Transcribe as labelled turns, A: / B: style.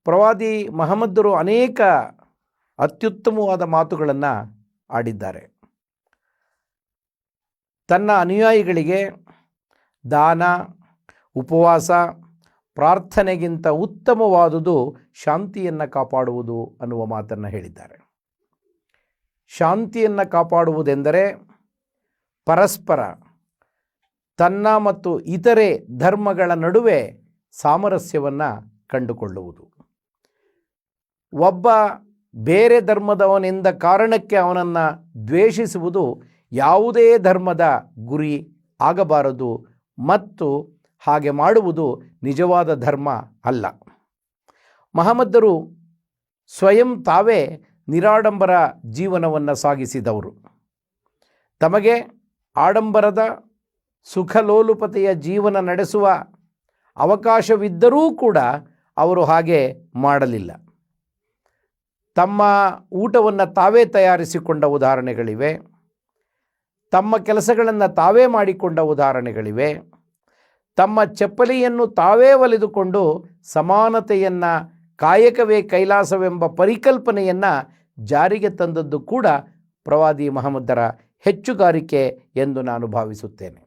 A: ಪ್ರವಾದಿ ಮಹಮ್ಮದರು ಅನೇಕ ಅತ್ಯುತ್ತಮವಾದ ಮಾತುಗಳನ್ನು ಆಡಿದ್ದಾರೆ. ತನ್ನ ಅನುಯಾಯಿಗಳಿಗೆ ದಾನ, ಉಪವಾಸ, ಪ್ರಾರ್ಥನೆಗಿಂತ ಉತ್ತಮವಾದುದು ಶಾಂತಿಯನ್ನು ಕಾಪಾಡುವುದು ಅನ್ನುವ ಮಾತನ್ನು ಹೇಳಿದ್ದಾರೆ. ಶಾಂತಿಯನ್ನು ಕಾಪಾಡುವುದೆಂದರೆ ಪರಸ್ಪರ ತನ್ನ ಮತ್ತು ಇತರೆ ಧರ್ಮಗಳ ನಡುವೆ ಸಾಮರಸ್ಯವನ್ನು ಕಂಡುಕೊಳ್ಳುವುದು. ಒಬ್ಬ ಬೇರೆ ಧರ್ಮದವನಿಂದ ಕಾರಣಕ್ಕೆ ಅವನನ್ನು ದ್ವೇಷಿಸುವುದು ಯಾವುದೇ ಧರ್ಮದ ಗುರಿ ಆಗಬಾರದು ಮತ್ತು ಹಾಗೆ ಮಾಡುವುದು ನಿಜವಾದ ಧರ್ಮ ಅಲ್ಲ. ಮಹಮ್ಮದರು ಸ್ವಯಂ ತಾವೇ ನಿರಾಡಂಬರ ಜೀವನವನ್ನು ಸಾಗಿಸಿದವರು. ತಮಗೆ ಆಡಂಬರದ ಸುಖಲೋಲುಪತೆಯ ಜೀವನ ನಡೆಸುವ ಅವಕಾಶವಿದ್ದರೂ ಕೂಡ ಅವರು ಹಾಗೆ ಮಾಡಲಿಲ್ಲ. ತಮ್ಮ ಊಟವನ್ನು ತಾವೇ ತಯಾರಿಸಿಕೊಂಡ ಉದಾಹರಣೆಗಳಿವೆ. ತಮ್ಮ ಕೆಲಸಗಳನ್ನು ತಾವೇ ಮಾಡಿಕೊಂಡ ಉದಾಹರಣೆಗಳಿವೆ. ತಮ್ಮ ಚಪ್ಪಲಿಯನ್ನು ತಾವೇ ಹೊಲಿದುಕೊಂಡು ಸಮಾನತೆಯನ್ನು, ಕಾಯಕವೇ ಕೈಲಾಸವೆಂಬ ಪರಿಕಲ್ಪನೆಯನ್ನು ಜಾರಿಗೆ ತಂದದ್ದು ಕೂಡ ಪ್ರವಾದಿ ಮಹಮ್ಮದರ ಹೆಚ್ಚುಗಾರಿಕೆ ಎಂದು ನಾನು ಭಾವಿಸುತ್ತೇನೆ.